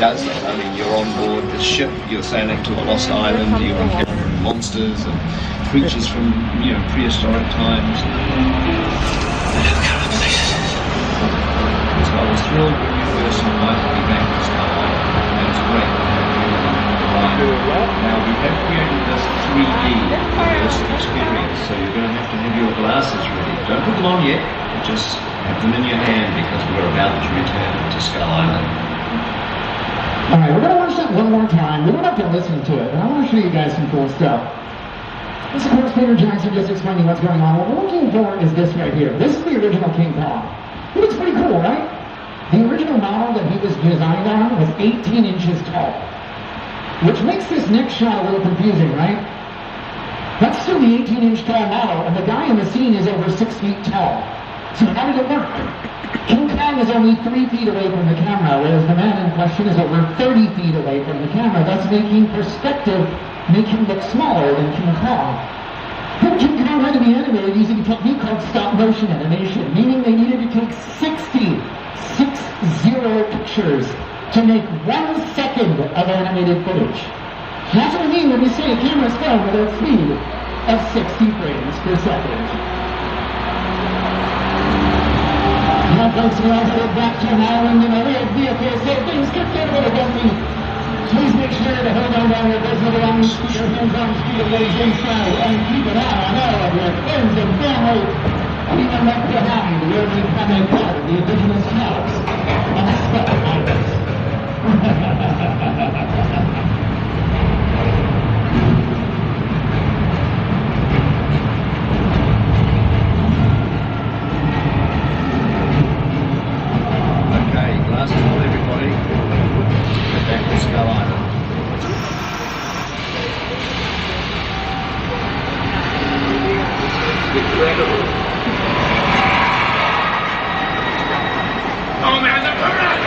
does that. I mean, you're on board this ship, you're sailing to a lost island, you're encountering monsters and creatures from, you know, prehistoric times. So I was thrilled when you first invited me back to Skull Island. That was great. Now we have created this 3D immersive experience, so you're going to have your glasses ready. Don't put them on yet, just have them in your hand because we're about to return to Skull Island. Alright, we're going to watch that one more time. We don't have to listen to it, but I want to show you guys some cool stuff. This is, of course, Peter Jackson just explaining what's going on. What we're looking for is this right here. This is the original King Kong. It looks pretty cool, right? The original model that he was designed on was 18 inches tall. Which makes this next shot a little confusing, right? That's still the 18-inch tall model, and the guy in the scene is over 6 feet tall. So how did it work? King Kong is only 3 feet away from the camera, whereas the man in question is over 30 feet away from the camera, thus making perspective make him look smaller than King Kong. Then King Kong had to be animated using a technique called stop-motion animation, meaning they needed to take 60 pictures to make 1 second of animated footage. That's what I mean when we say a camera's filmed with a speed of 60 frames per second. Now folks, we're all headed back to an island in a red vehicle, so things could get a little bumpy. Please make sure to hold on down your business along, keep your hands on speed legs inside, and keep an eye on all of your friends and family. Even left behind will become a part of the indigenous house on Skull Island. Okay, glasses on everybody. Get back to Skull Island. Incredible. Oh man, they're coming out!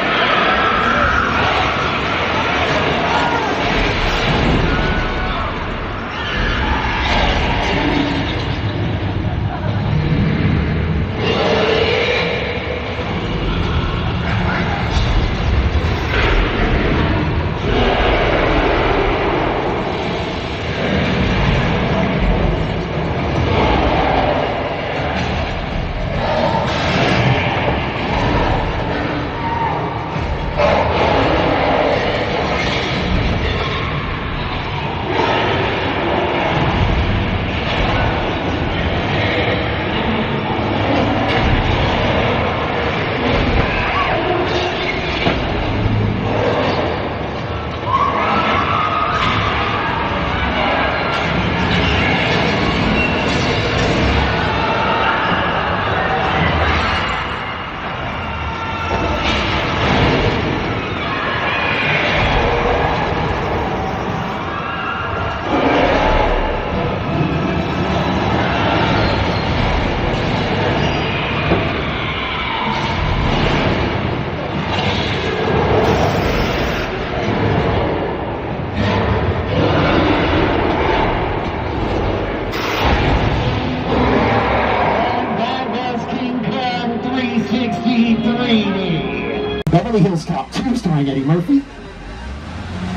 Beverly Hills Cop 2 starring Eddie Murphy.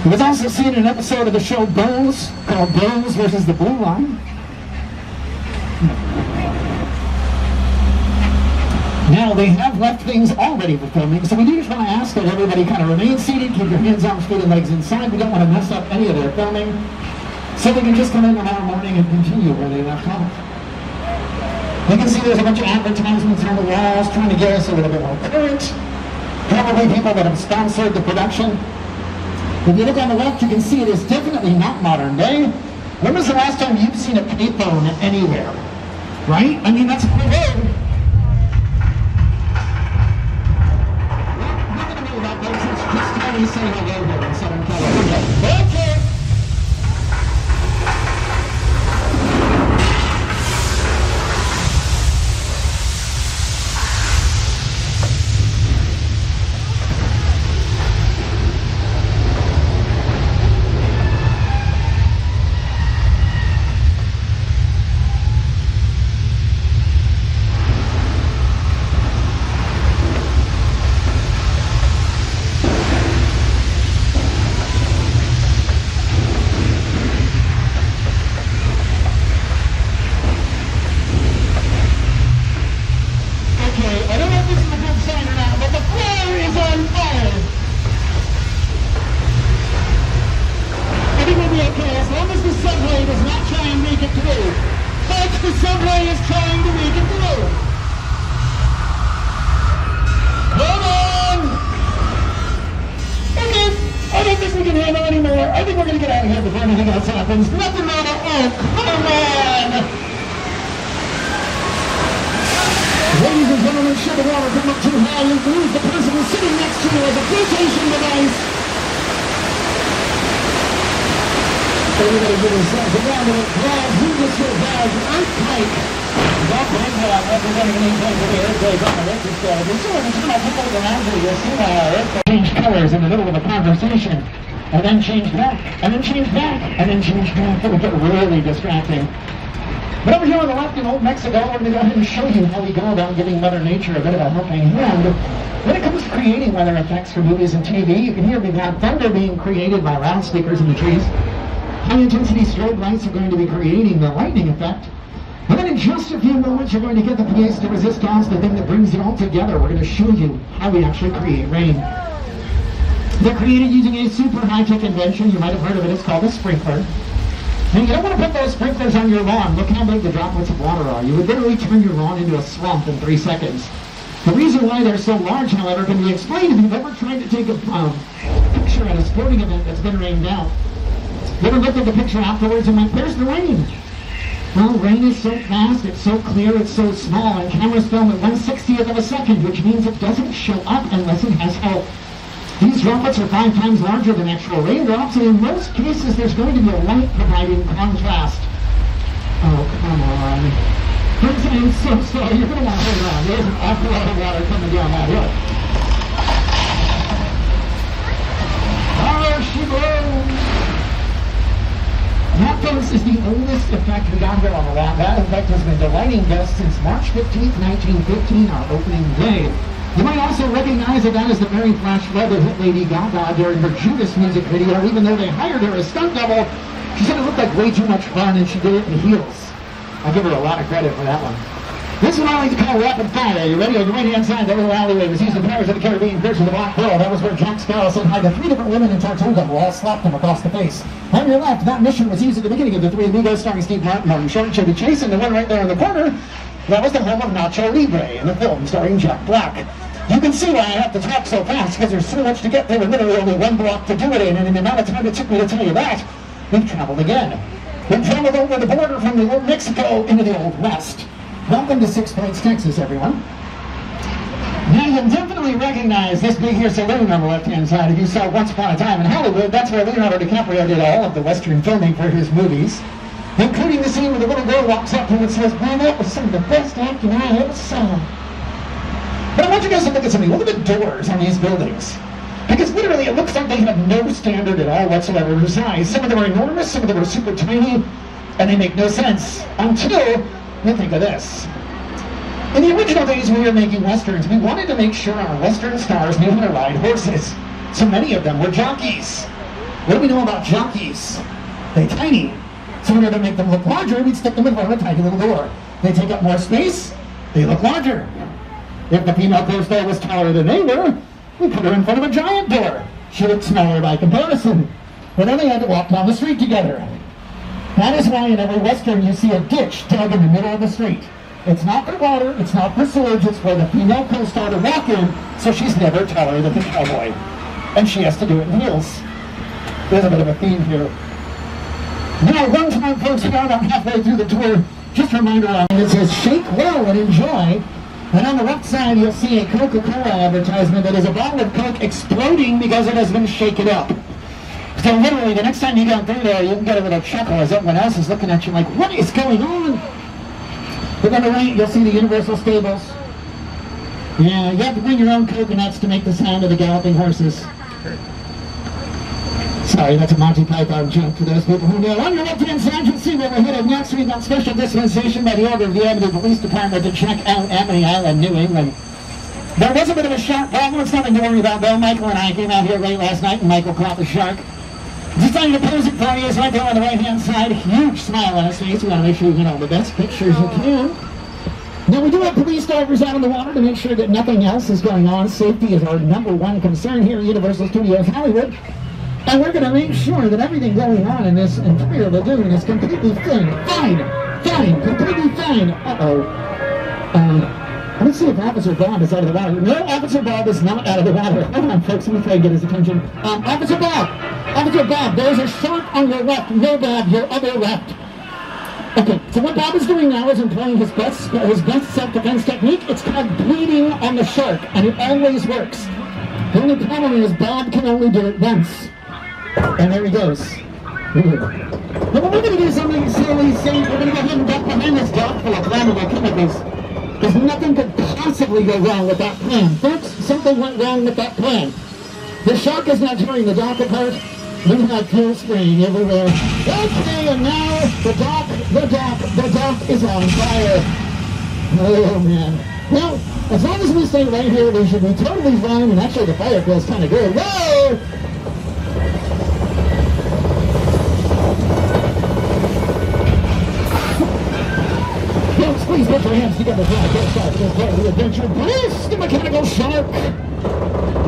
He was also seen in an episode of the show Bones called Bones versus the Blue Line. Now they have left things all ready for filming, so we do just want to ask that everybody kind of remain seated, keep your hands, arms, feet, and legs inside. We don't want to mess up any of their filming, so they can just come in tomorrow morning and continue where they left off. You can see there's a bunch of advertisements on the walls trying to get us a little bit more current. Probably people that have sponsored the production. If you look on the left, you can see it is definitely not modern day. When was the last time you've seen a payphone anywhere? Right? I mean, that's a cool road. Nothing to know about those. It's just Tony saying hello here in Southern California. Okay. make it through. Folks, the subway is trying to make it through. Come on! Okay, I don't think we can handle anymore. I think we're going to get out of here before anything else happens. Nothing matter. Oh, come on! Ladies and gentlemen, should the water come up too high, you can use the person who's sitting next to you as a flotation device. Everybody give themselves a round of applause. Who will survive the earthquake? That's what I'm representing an impact of the earthquake on the Richter scale. If you're going to come up around here, you'll see why our earthquake changed colors in the middle of a conversation, and then changed back, and then changed back, and then changed back. It would get really distracting. But over here on the left in Old Mexico, we're going to go ahead and show you how we go about giving Mother Nature a bit of a helping hand. When it comes to creating weather effects for movies and TV, you can hear we've got thunder being created by loudspeakers in the trees. High-intensity strobe lights are going to be creating the lightning effect. And then in just a few moments, you're going to get the pièce de résistance, the thing that brings it all together. We're going to show you how we actually create rain. They're created using a super high-tech invention. You might have heard of it. It's called a sprinkler. And you don't want to put those sprinklers on your lawn. Look how big the droplets of water are. You would literally turn your lawn into a swamp in 3 seconds. The reason why they're so large, however, can be explained if you've ever tried to take a picture at a sporting event that's been rained out. You ever looked at the picture afterwards and went, "There's the rain"? Well, rain is so fast, it's so clear, it's so small, and cameras film at 1/60th of a second, which means it doesn't show up unless it has help. These droplets are 5 times larger than actual raindrops, and in most cases there's going to be a light providing contrast. Oh, come on. I'm so sorry. You're going to want to hold on. There's an awful lot of water coming down that hill. Oh, she blows. That, folks, is the oldest effect we got here on the lot. That effect has been delighting guests since March 15th, 1915, our opening day. You might also recognize that as the Mary Flash Flood that hit Lady Gaga during her Judas music video. Even though they hired her as stunt double, she said it looked like way too much fun, and she did it in heels. I'll give her a lot of credit for that one. This is what I like to call rapid fire. Are you ready? On the right-hand side, that little alleyway was used in Pirates of the Caribbean, Curse of the Black Pearl. That was where Jack Sparrow said hi to 3 different women in Tortuga who all slapped him across the face. On your left, that mission was used at the beginning of the Three Amigos, starring Steve Martin, Martin Short, Chevy Chase, and the one right there in the corner, that was the home of Nacho Libre in the film starring Jack Black. You can see why I have to talk so fast, because there's so much to get there with literally only 1 block to do it in, and in the amount of time it took me to tell you that, we've traveled again. We've traveled over the border from the Old Mexico into the Old West. Welcome to Six Points, Texas, everyone. Now, you'll definitely recognize this big here saloon on the left-hand side. If you saw Once Upon a Time in Hollywood, that's where Leonardo DiCaprio did all of the Western filming for his movies, including the scene where the little girl walks up to him and says, "Man, that was some of the best acting I ever saw." But I want you guys to look at something. Look at the doors on these buildings. Because literally, it looks like they have no standard at all whatsoever for size. Some of them are enormous, some of them are super tiny, and they make no sense until you think of this. In the original days when we were making Westerns, we wanted to make sure our Western stars knew how to ride horses. So many of them were jockeys. What do we know about jockeys? They're tiny. So in order to make them look larger, we'd stick them in front of a tiny little door. They take up more space, they look larger. If the female co-star was taller than they were, we put her in front of a giant door. She looked smaller by comparison. But then they had to walk down the street together. That is why in every Western you see a ditch dug in the middle of the street. It's not for water, it's not for sewage, it's for the female co-star to walk in, so she's never taller than the cowboy. And she has to do it in heels. There's a bit of a theme here. Now, one time, folks, about halfway through the tour, just a reminder on it says, "Shake well and enjoy." And on the left side, you'll see a Coca-Cola advertisement that is a bottle of Coke exploding because it has been shaken up. So literally, the next time you go through there, you can get a little chuckle as everyone else is looking at you like, what is going on? But on the right, you'll see the Universal Stables. Yeah, you have to bring your own coconuts to make the sound of the galloping horses. Sorry, that's a Monty Python joke for those people who know. On your left-hand side, you'll see where we're headed next. We've got special dispensation by the order of the Avenue Police Department to check out Amity Island, New England. There was a bit of a shark problem. It's nothing to worry about, though. Michael and I came out here late last night, and Michael caught the shark. Decided to pose it for you. It's right there on the right-hand side. Huge smile on his face. We want to make sure you get all the best pictures you can. Now, we do have police divers out in the water to make sure that nothing else is going on. Safety is our #1 concern here at Universal Studios Hollywood. And we're going to make sure that everything going on in this entire lagoon is completely fine. Fine, completely fine. Let's see if Officer Bob is out of the water. No, Officer Bob is not out of the water. Hold on, folks, let me try to get his attention. Officer Bob, there's a shark on your left. No, Bob, your other left. Okay, so what Bob is doing now is employing his best self-defense technique. It's called bleeding on the shark, and it always works. The only problem is Bob can only do it once. And there he goes. But we're going to do something silly, safe. We're going to get him back behind this dock full of flammable chemicals. Because nothing could possibly go wrong with that plan. Folks, something went wrong with that plan. The shark is not tearing the dock apart. We have fuel spraying everywhere. Okay, and now the dock is on fire. Oh, man. Well, as long as we stay right here, we should be totally fine. And actually, the fire feels kind of good. Whoa! Folks, please put your hands together for our first start. This part of the adventure. Blast the mechanical shark!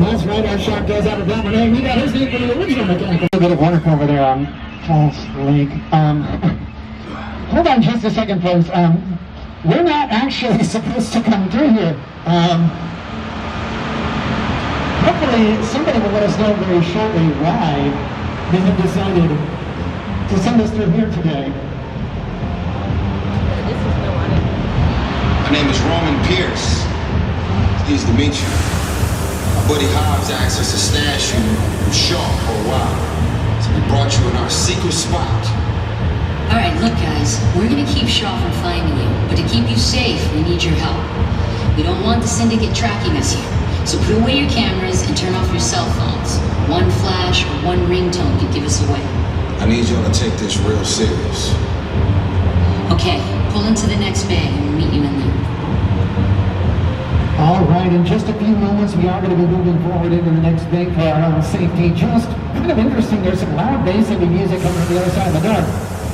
That's right, our shark goes out of Dominic. We got his name for the original mechanical. A bit of work over there on False Lake. Hold on just a second, folks. We're not actually supposed to come through here. Hopefully, somebody will let us know very shortly why they have decided to send us through here today. My name is Roman Pierce. Pleased to meet you. My buddy Hobbs asked us to stash you with Shaw for a while. So we brought you in our secret spot. Alright, look guys, we're gonna keep Shaw from finding you, but to keep you safe, we need your help. We don't want the syndicate tracking us here, so put away your cameras and turn off your cell phones. One flash or one ringtone could give us away. I need y'all to take this real serious. Okay, pull into the next bay and we'll meet you in there. All right, in just a few moments, we are going to be moving forward into the next bay for our own safety. Just kind of interesting, there's some loud bass-heavy music coming from the other side of the door.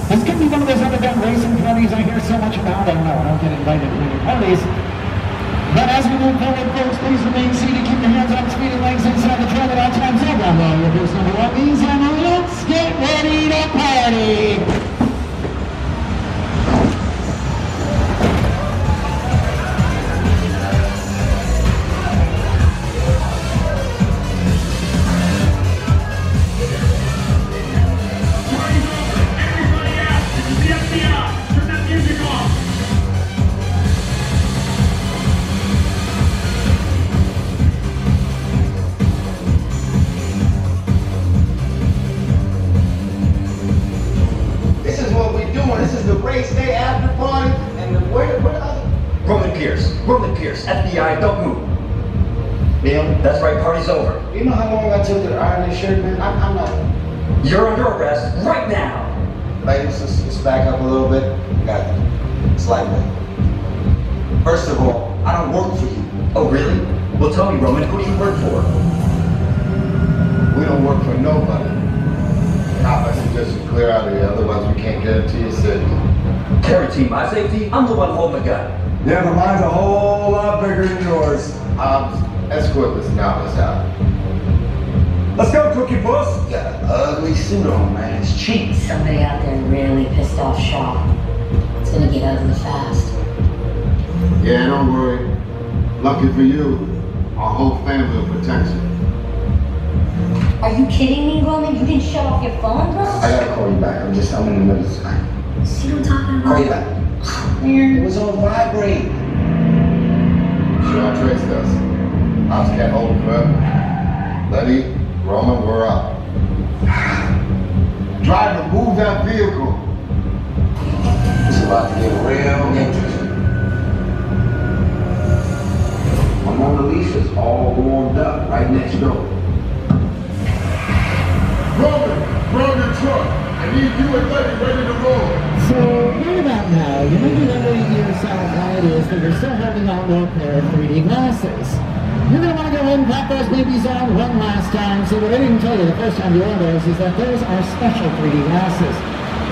This could be one of those underground racing parties I hear so much about. I don't know, I don't get invited to any parties. But as we move forward, folks, please remain seated, keep your hands on speed and legs inside the trail at all times. Hold on, while your boost number one means, and let's get ready to party! FBI, don't move. Neil, that's right, party's over. You know how long I took to iron this shirt, man? I'm not... You're under arrest right now. Ladies, let's back up a little bit. Got it. Slightly. First of all, I don't work for you. Oh, really? Well, tell me, Roman, who do you work for? We don't work for nobody. I suggest you clear out of here, otherwise we can't guarantee your safety. Guarantee my safety? I'm the one holding the gun. Yeah, but mine's a whole lot bigger than yours. Escort this novice out. Let's go, Cookie Puss. Got an ugly suit on, man. It's cheap. Somebody out there really pissed off Shaw. It's gonna get ugly fast. Yeah, don't worry. Lucky for you, our whole family will protect you. Are you kidding me, Roman? You didn't shut off your phone, bro? I gotta call you back. I'm in the middle of this. See what I'm talking about? Call you back. It was on vibrate. Sure, traced us. Ops can't hold it forever. Letty, Roman, we're up. Driver, move that vehicle. It's about to get real interesting. My Mona Lisa's all warmed up right next door. Roman, run your truck. I need you and Letty ready to roll. So, right about now, you may be wondering to yourself why it is that you're still holding on to a pair of 3D glasses. You're going to want to go ahead and pop those babies on one last time. So what I didn't tell you the first time you wore those is that those are special 3D glasses.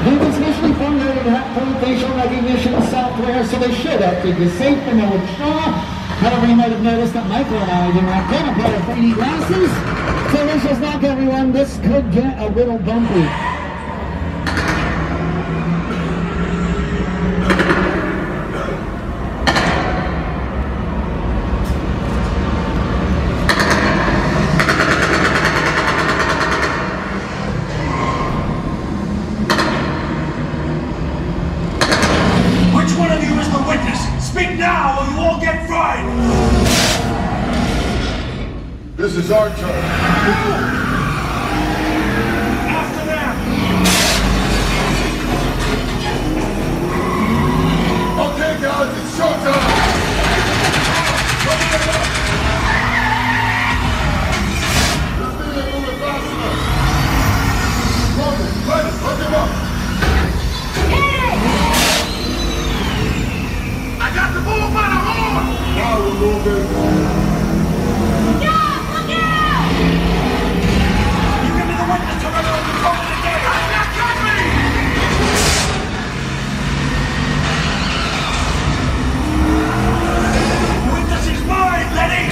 They've been specially formulated to have full facial recognition software, so they should keep you safe from the Shaw However, you might have noticed that Michael and I didn't have a pair of 3D glasses. So let's just knock everyone. This could get a little bumpy. Which one of you is the witness? Speak now or you all get fried! This is our turn. After them! Okay, guys, it's showtime. This thing ain't moving fast enough. Roman, Lennon, hook him up. I got the bull by the horn! Now we're moving. You give me the witness to murder of the code of the day! I'm not company! Witness is mine, Lenny!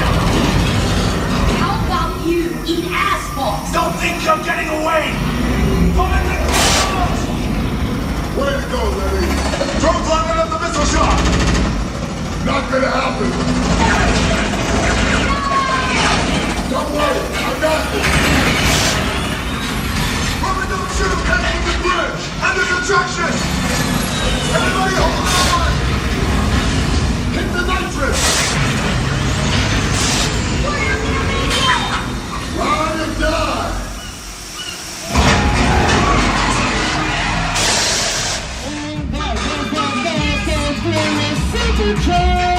How about you eat asphalt? Don't think you're getting away! Come in the doors! Way to go, Lenny. Drone's lining up the missile shot! Not gonna happen. Don't worry, I got this. Roman, don't shoot! Heading to the bridge! Under construction! Everybody hold on! Hit the nitrous. Ride or die. City Train.